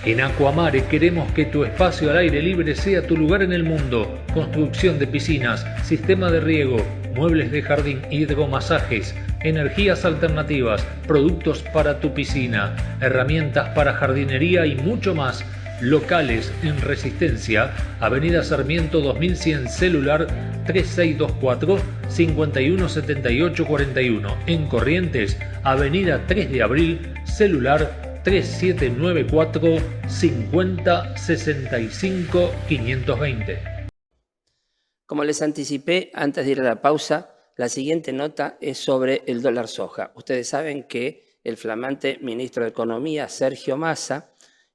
En Aquamare queremos que tu espacio al aire libre sea tu lugar en el mundo. Construcción de piscinas, sistema de riego, muebles de jardín, hidromasajes, energías alternativas, productos para tu piscina, herramientas para jardinería y mucho más. Locales en Resistencia, Avenida Sarmiento 2100, celular 3624 517841. En Corrientes, Avenida 3 de Abril, celular 3794 50 65 520. Como les anticipé antes de ir a la pausa, la siguiente nota es sobre el dólar soja. Ustedes saben que el flamante ministro de Economía, Sergio Massa,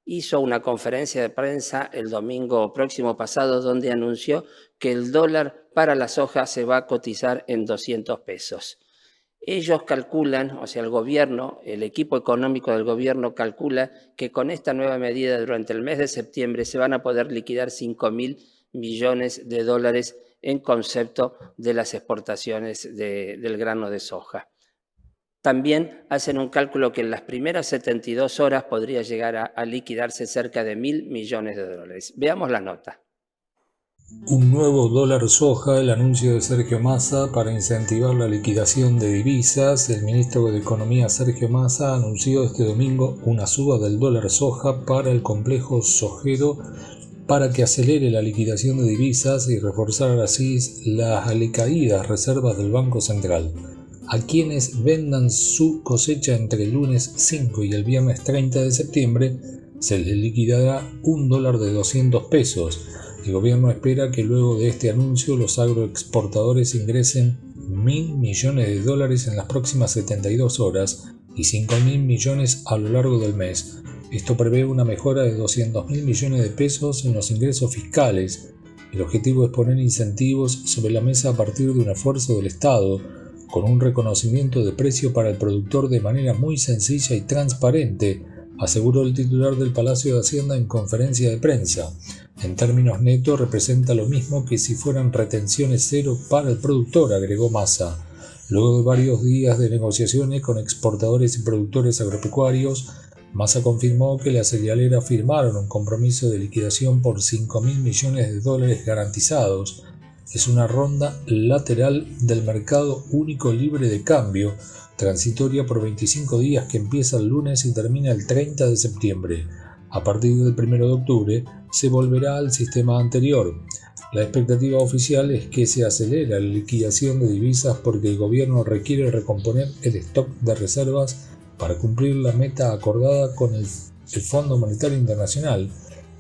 hizo una conferencia de prensa el domingo próximo pasado donde anunció que el dólar para la soja se va a cotizar en 200 pesos. Ellos calculan, o sea, el gobierno, el equipo económico del gobierno calcula que con esta nueva medida durante el mes de septiembre se van a poder liquidar 5.000 millones de dólares en concepto de las exportaciones del grano de soja. También hacen un cálculo que en las primeras 72 horas podría llegar a liquidarse cerca de 1.000 millones de dólares. Veamos la nota. Un nuevo dólar soja, el anuncio de Sergio Massa para incentivar la liquidación de divisas. El ministro de Economía Sergio Massa anunció este domingo una suba del dólar soja para el complejo sojero para que acelere la liquidación de divisas y reforzar así las alicaídas reservas del Banco Central. A quienes vendan su cosecha entre el lunes 5 y el viernes 30 de septiembre se les liquidará un dólar de 200 pesos. El gobierno espera que luego de este anuncio los agroexportadores ingresen 1.000 millones de dólares en las próximas 72 horas y 5.000 millones a lo largo del mes. Esto prevé una mejora de 200.000 millones de pesos en los ingresos fiscales. El objetivo es poner incentivos sobre la mesa a partir de un esfuerzo del Estado, con un reconocimiento de precio para el productor de manera muy sencilla y transparente, aseguró el titular del Palacio de Hacienda en conferencia de prensa. En términos netos representa lo mismo que si fueran retenciones cero para el productor, agregó Massa. Luego de varios días de negociaciones con exportadores y productores agropecuarios, Massa confirmó que las cerealeras firmaron un compromiso de liquidación por 5.000 millones de dólares garantizados. Es una ronda lateral del mercado único libre de cambio, transitoria por 25 días que empieza el lunes y termina el 30 de septiembre. A partir del 1 de octubre se volverá al sistema anterior. La expectativa oficial es que se acelere la liquidación de divisas porque el gobierno requiere recomponer el stock de reservas para cumplir la meta acordada con el Fondo Monetario Internacional.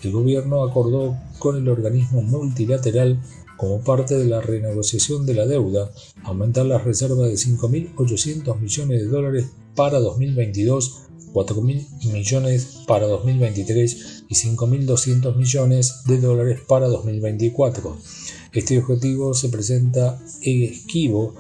El gobierno acordó con el organismo multilateral, como parte de la renegociación de la deuda, aumentar las reservas de 5.800 millones de dólares para 2022, 4.000 millones para 2023 y 5.200 millones de dólares para 2024. Este objetivo se presenta esquivo.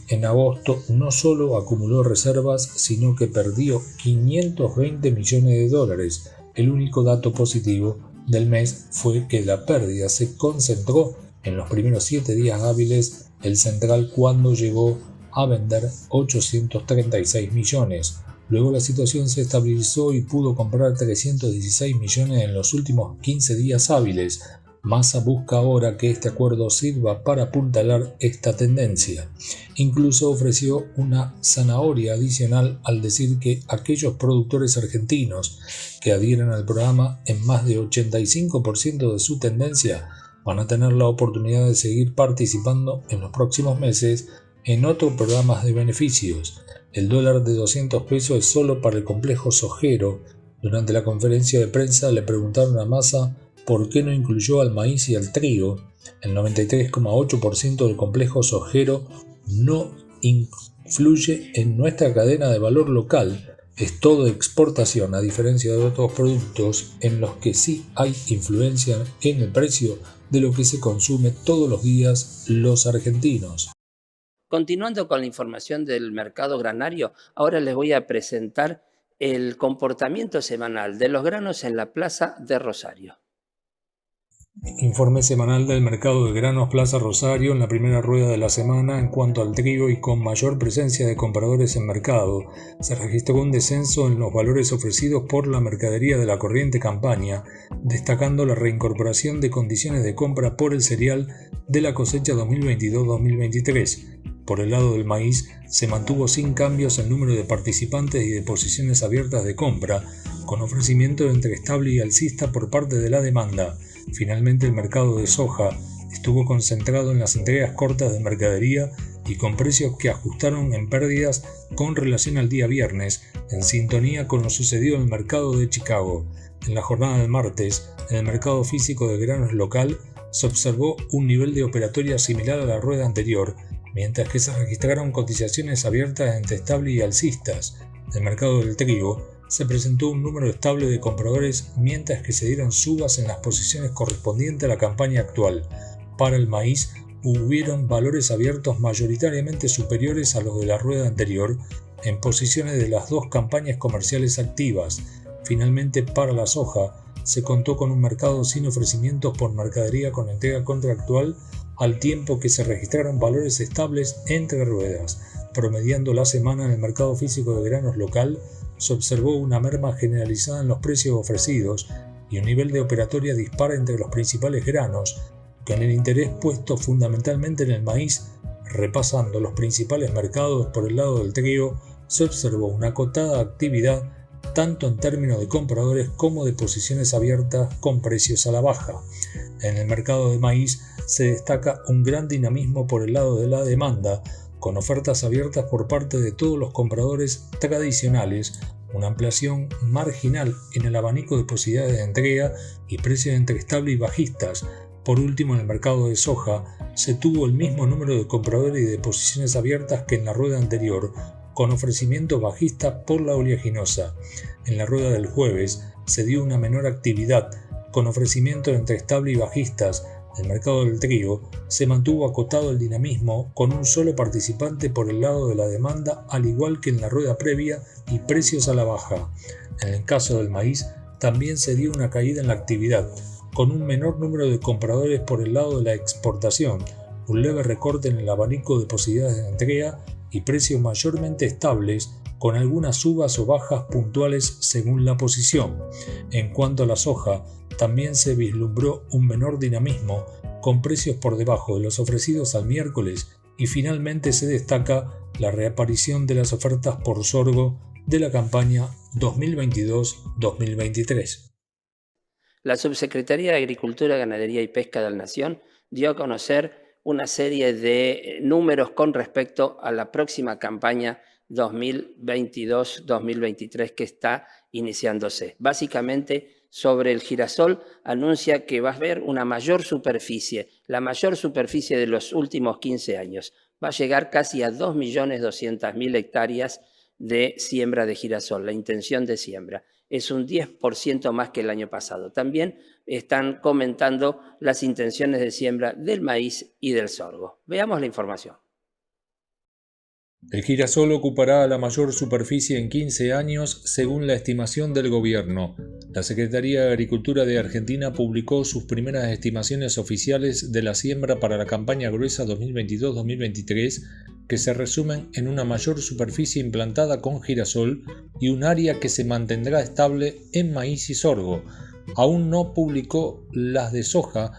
En agosto no solo acumuló reservas, sino que perdió 520 millones de dólares. El único dato positivo del mes fue que la pérdida se concentró en los primeros 7 días hábiles del central cuando llegó a vender 836 millones. Luego la situación se estabilizó y pudo comprar 316 millones en los últimos 15 días hábiles. Massa busca ahora que este acuerdo sirva para apuntalar esta tendencia. Incluso ofreció una zanahoria adicional al decir que aquellos productores argentinos que adhieran al programa en más de 85% de su tendencia van a tener la oportunidad de seguir participando en los próximos meses en otros programas de beneficios. El dólar de 200 pesos es solo para el complejo sojero. Durante la conferencia de prensa le preguntaron a Massa por qué no incluyó al maíz y al trigo. El 93,8% del complejo sojero no influye en nuestra cadena de valor local. Es todo exportación, a diferencia de otros productos en los que sí hay influencia en el precio de lo que se consume todos los días los argentinos. Continuando con la información del mercado granario, ahora les voy a presentar el comportamiento semanal de los granos en la plaza de Rosario. Informe semanal del mercado de granos Plaza Rosario en la primera rueda de la semana. En cuanto al trigo y con mayor presencia de compradores en mercado, se registró un descenso en los valores ofrecidos por la mercadería de la corriente campaña, destacando la reincorporación de condiciones de compra por el cereal de la cosecha 2022-2023. Por el lado del maíz, se mantuvo sin cambios el número de participantes y de posiciones abiertas de compra, con ofrecimiento entre estable y alcista por parte de la demanda. Finalmente, el mercado de soja estuvo concentrado en las entregas cortas de mercadería y con precios que ajustaron en pérdidas con relación al día viernes, en sintonía con lo sucedido en el mercado de Chicago. En la jornada del martes, en el mercado físico de granos local, se observó un nivel de operatoria similar a la rueda anterior, mientras que se registraron cotizaciones abiertas entre estable y alcistas. En el mercado del trigo, se presentó un número estable de compradores, mientras que se dieron subas en las posiciones correspondientes a la campaña actual. Para el maíz, hubieron valores abiertos mayoritariamente superiores a los de la rueda anterior, en posiciones de las dos campañas comerciales activas. Finalmente, para la soja, se contó con un mercado sin ofrecimientos por mercadería con entrega contractual, al tiempo que se registraron valores estables entre ruedas. Promediando la semana en el mercado físico de granos local, se observó una merma generalizada en los precios ofrecidos y un nivel de operatoria dispar entre los principales granos, con el interés puesto fundamentalmente en el maíz. Repasando los principales mercados por el lado del trigo, se observó una acotada actividad tanto en términos de compradores como de posiciones abiertas con precios a la baja. En el mercado de maíz se destaca un gran dinamismo por el lado de la demanda, con ofertas abiertas por parte de todos los compradores tradicionales, una ampliación marginal en el abanico de posibilidades de entrega y precios entre estable y bajistas. Por último, en el mercado de soja se tuvo el mismo número de compradores y de posiciones abiertas que en la rueda anterior, con ofrecimiento bajista por la oleaginosa. En la rueda del jueves se dio una menor actividad, con ofrecimiento entre estable y bajistas. En el mercado del trigo se mantuvo acotado el dinamismo, con un solo participante por el lado de la demanda, al igual que en la rueda previa, y precios a la baja. En el caso del maíz también se dio una caída en la actividad, con un menor número de compradores por el lado de la exportación, un leve recorte en el abanico de posibilidades de entrega y precios mayormente estables, con algunas subas o bajas puntuales según la posición. En cuanto a la soja, también se vislumbró un menor dinamismo, con precios por debajo de los ofrecidos al miércoles, y finalmente se destaca la reaparición de las ofertas por sorgo de la campaña 2022-2023. La Subsecretaría de Agricultura, Ganadería y Pesca de la Nación dio a conocer una serie de números con respecto a la próxima campaña 2022-2023 que está iniciándose. Básicamente, sobre el girasol anuncia que va a haber una mayor superficie, la mayor superficie de los últimos 15 años. Va a llegar casi a 2.200.000 hectáreas de siembra de girasol, la intención de siembra. Es un 10% más que el año pasado. También están comentando las intenciones de siembra del maíz y del sorgo. Veamos la información. El girasol ocupará la mayor superficie en 15 años según la estimación del gobierno. La Secretaría de Agricultura de Argentina publicó sus primeras estimaciones oficiales de la siembra para la campaña gruesa 2022-2023, que se resumen en una mayor superficie implantada con girasol y un área que se mantendrá estable en maíz y sorgo. Aún no publicó las de soja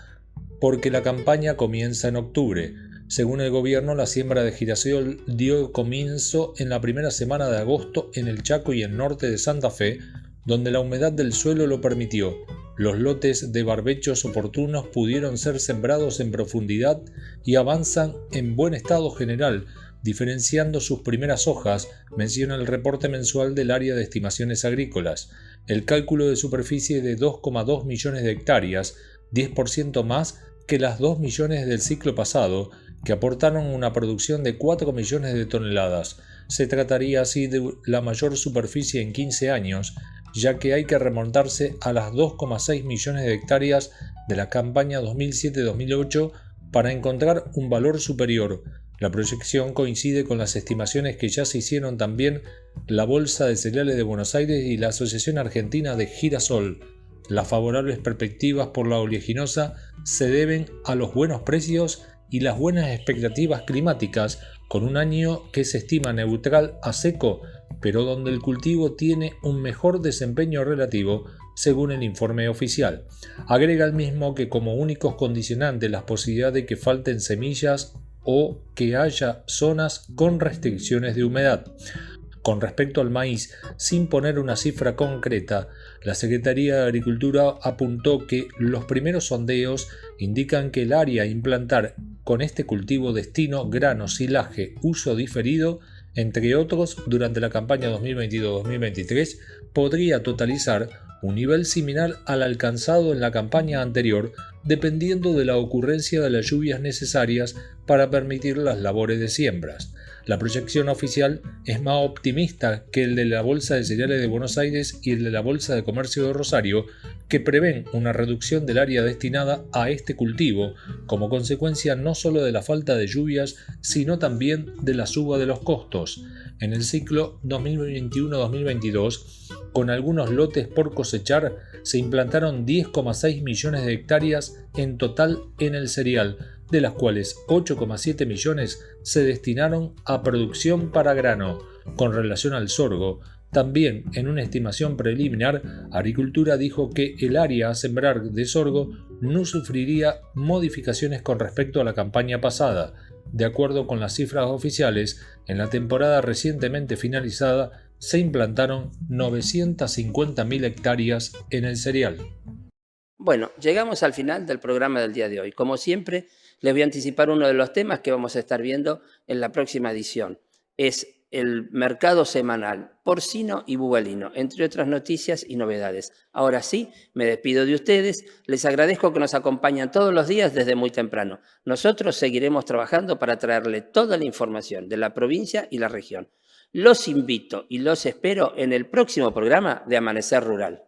porque la campaña comienza en octubre. Según el gobierno, la siembra de girasol dio comienzo en la primera semana de agosto en el Chaco y el norte de Santa Fe, donde la humedad del suelo lo permitió. Los lotes de barbechos oportunos pudieron ser sembrados en profundidad y avanzan en buen estado general, diferenciando sus primeras hojas, menciona el reporte mensual del área de estimaciones agrícolas. El cálculo de superficie de 2,2 millones de hectáreas, 10% más que las 2 millones del ciclo pasado, que aportaron una producción de 4 millones de toneladas. Se trataría así de la mayor superficie en 15 años, ya que hay que remontarse a las 2,6 millones de hectáreas de la campaña 2007-2008 para encontrar un valor superior. La proyección coincide con las estimaciones que ya se hicieron también la Bolsa de Cereales de Buenos Aires y la Asociación Argentina de Girasol. Las favorables perspectivas por la oleaginosa se deben a los buenos precios y las buenas expectativas climáticas, con un año que se estima neutral a seco, pero donde el cultivo tiene un mejor desempeño relativo, según el informe oficial. Agrega el mismo que como únicos condicionantes la posibilidad de que falten semillas o que haya zonas con restricciones de humedad. Con respecto al maíz, sin poner una cifra concreta, la Secretaría de Agricultura apuntó que los primeros sondeos indican que el área a implantar con este cultivo destino grano, silaje, uso diferido, entre otros, durante la campaña 2022-2023, podría totalizar un nivel similar al alcanzado en la campaña anterior, dependiendo de la ocurrencia de las lluvias necesarias para permitir las labores de siembras. La proyección oficial es más optimista que el de la Bolsa de Cereales de Buenos Aires y el de la Bolsa de Comercio de Rosario, que prevén una reducción del área destinada a este cultivo, como consecuencia no solo de la falta de lluvias, sino también de la suba de los costos. En el ciclo 2021-2022, con algunos lotes por cosechar, se implantaron 10,6 millones de hectáreas en total en el cereal, de las cuales 8,7 millones se destinaron a producción para grano. Con relación al sorgo, también en una estimación preliminar, Agricultura dijo que el área a sembrar de sorgo no sufriría modificaciones con respecto a la campaña pasada. De acuerdo con las cifras oficiales, en la temporada recientemente finalizada se implantaron 950.000 hectáreas en el cereal. Bueno, llegamos al final del programa del día de hoy. Como siempre, les voy a anticipar uno de los temas que vamos a estar viendo en la próxima edición. Es el mercado semanal porcino y bubelino, entre otras noticias y novedades. Ahora sí, me despido de ustedes. Les agradezco que nos acompañan todos los días desde muy temprano. Nosotros seguiremos trabajando para traerle toda la información de la provincia y la región. Los invito y los espero en el próximo programa de Amanecer Rural.